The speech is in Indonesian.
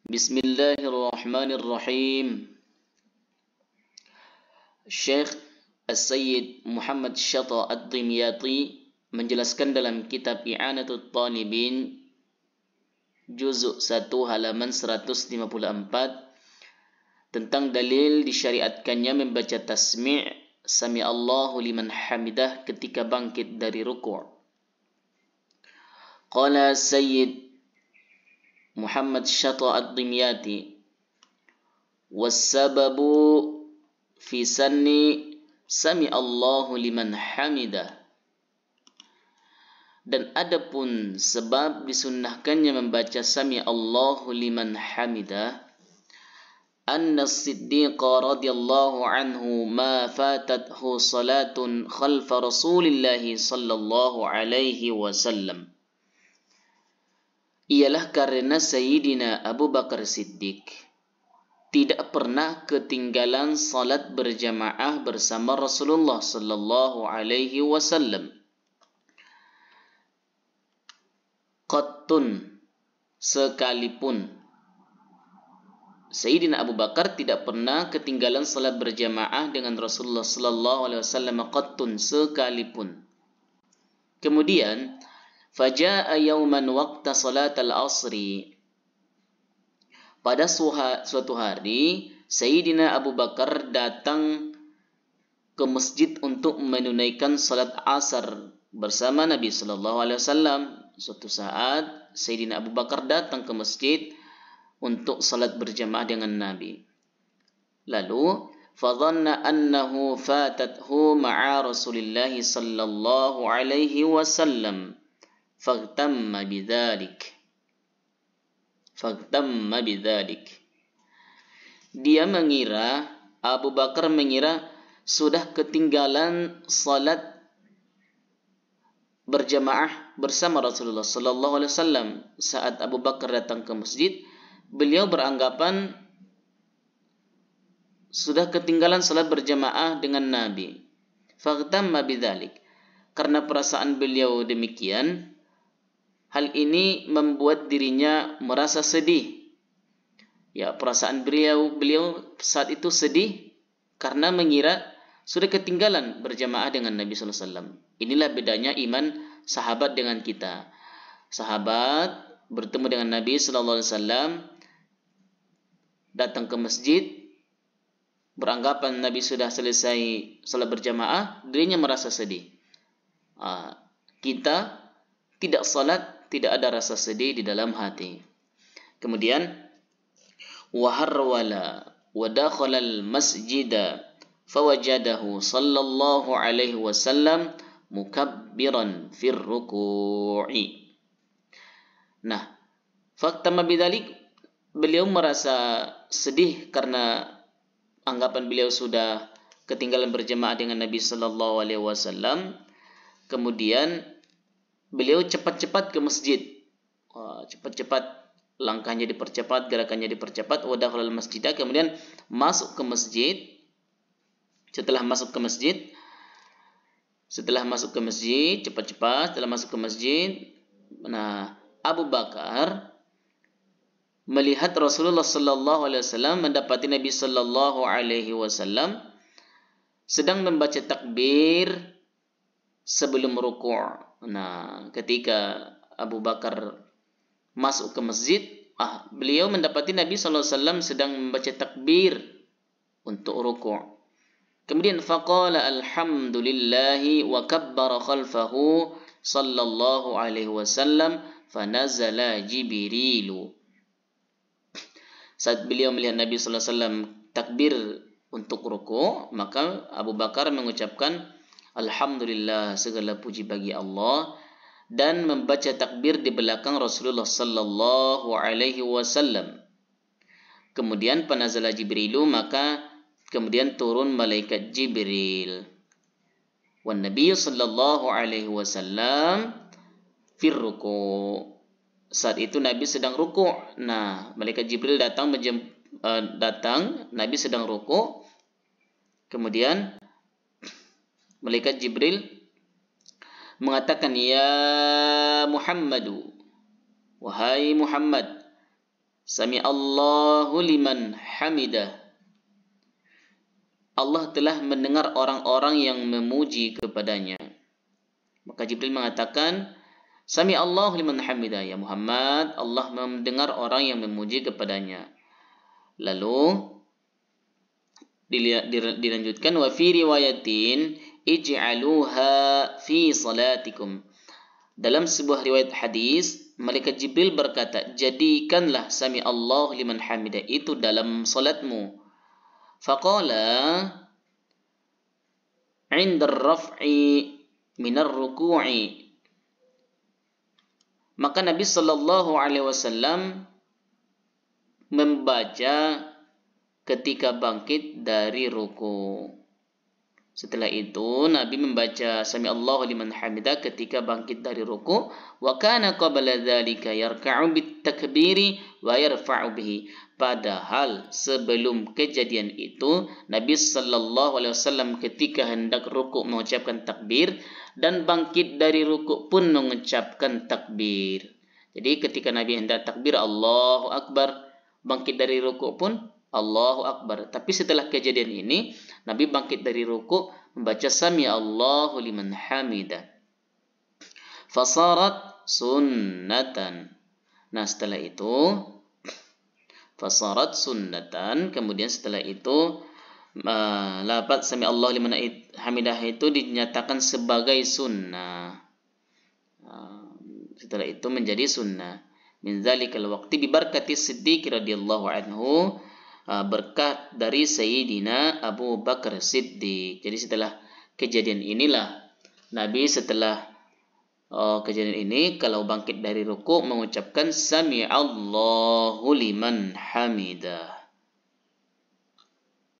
Bismillahirrahmanirrahim. Syekh As-Sayyid Muhammad Syata Ad-Dimyati menjelaskan dalam kitab I'anatul Talibin juzuk 1 halaman 154 tentang dalil disyariatkannya membaca tasmi' Sami Allahu liman hamidah ketika bangkit dari ruku'. Qala Sayyid Muhammad Syata Ad-Dimyati wassababu fi sanni Sami Allahu liman hamidah, dan adapun sebab disunnahkannya membaca Sami Allahu liman hamidah, anna Siddiqa radhiyallahu anhu ma fatathu salatun khalfa Rasulillahi sallallahu alaihi wasallam, ialah karena Sayyidina Abu Bakar Siddiq tidak pernah ketinggalan salat berjamaah bersama Rasulullah sallallahu alaihi wasallam. Qattun, sekalipun. Sayyidina Abu Bakar tidak pernah ketinggalan salat berjamaah dengan Rasulullah sallallahu alaihi wasallam qattun, sekalipun. Kemudian faja'a yawman waqta salat al-asri, pada suatu hari Sayyidina Abu Bakar datang ke masjid untuk menunaikan salat asar bersama Nabi sallallahu alaihi wasallam. Suatu saat Sayyidina Abu Bakar datang ke masjid untuk salat berjamaah dengan Nabi. Lalu fadhanna annahu fatathu ma'a Rasulillah sallallahu alaihi wasallam faghtamma bidzalik. Dia mengira, Abu Bakar mengira sudah ketinggalan salat berjamaah bersama Rasulullah sallallahu alaihi wasallam. Saat Abu Bakar datang ke masjid, beliau beranggapan sudah ketinggalan salat berjamaah dengan Nabi. Faghtamma bidzalik. Karena perasaan beliau demikian, hal ini membuat dirinya merasa sedih. Ya, perasaan beliau saat itu sedih karena mengira sudah ketinggalan berjamaah dengan Nabi sallallahu alaihi wasallam. Inilah bedanya iman sahabat dengan kita. Sahabat bertemu dengan Nabi sallallahu alaihi wasallam, datang ke masjid, beranggapan Nabi sudah selesai salat berjamaah, dirinya merasa sedih. Kita tidak salat, tidak ada rasa sedih di dalam hati. Kemudian waharwala wa dakhala al-masjida fawajadahu sallallahu alaihi wasallam mukabbiran fir ruku'i. Nah, fakta bidzalik, beliau merasa sedih karena anggapan beliau sudah ketinggalan berjamaah dengan Nabi sallallahu alaihi wasallam. Kemudian beliau cepat-cepat ke masjid. Cepat-cepat, langkahnya dipercepat, gerakannya dipercepat. Wa dakhala al-masjidah, kemudian masuk ke masjid. Setelah masuk ke masjid, cepat-cepat setelah masuk ke masjid, nah, Abu Bakar melihat Rasulullah sallallahu alaihi wasallam mendapati Nabi sallallahu alaihi wasallam sedang membaca takbir sebelum ruku'. Nah, ketika Abu Bakar masuk ke masjid, beliau mendapati Nabi sallallahu alaihi wasallam sedang membaca takbir untuk ruku'. Kemudian faqala alhamdulillahi wa kabbara khalfahu sallallahu alaihi wasallam fanazala Jibrilu. Saat beliau melihat Nabi sallallahu alaihi wasallam takbir untuk ruku', maka Abu Bakar mengucapkan alhamdulillah, segala puji bagi Allah, dan membaca takbir di belakang Rasulullah sallallahu alaihi wasallam. Kemudian panazala Jibrilu, maka kemudian turun malaikat Jibril. Wan Nabi sallallahu alaihi wasallam fir ruku'. Saat itu Nabi sedang ruku'. Nah, malaikat Jibril datang, Nabi sedang ruku'. Kemudian malaikat Jibril mengatakan, ya Muhammadu, wahai Muhammad, Sami Allahu liman hamidah. Allah telah mendengar orang-orang yang memuji kepadanya. Maka Jibril mengatakan, Sami Allahu liman hamidah, ya Muhammad, Allah mendengar orang yang memuji kepadanya. Lalu dilanjutkan, wa fi riwayatin ij'aluha fi salatikum. Dalam sebuah riwayat hadis, malaikat Jibril berkata, jadikanlah Sami Allahu liman hamidah itu dalam salatmu. Faqala 'inda ar-raf'i minar ruku'i. Maka Nabi sallallahu alaihi wasallam membaca ketika bangkit dari ruku. Setelah itu Nabi membaca Sami Allahu liman hamidah ketika bangkit dari ruku. Wa kana qabla dzalika yarka'u bit takbiri wa yarfa'u bihi. Padahal sebelum kejadian itu Nabi sallallahu alaihi wasallam ketika hendak ruku mengucapkan takbir dan bangkit dari ruku pun mengucapkan takbir. Jadi ketika Nabi hendak takbir Allahu Akbar, bangkit dari ruku pun Allahu Akbar. Tapi setelah kejadian ini, Nabi bangkit dari ruku membaca Sami Allahu liman hamidah. Fasarat sunnatan. Nah, setelah itu fasarat sunnatan, kemudian setelah itu lafaz Sami Allahu liman hamidah itu dinyatakan sebagai sunnah. Setelah itu menjadi sunnah. Min zalikal waqti bi barakati Siddiq radhiyallahu anhu, berkat dari Sayyidina Abu Bakar Siddiq. Jadi setelah kejadian inilah Nabi setelah kejadian ini kalau bangkit dari ruku mengucapkan Sami Allahu liman hamidah.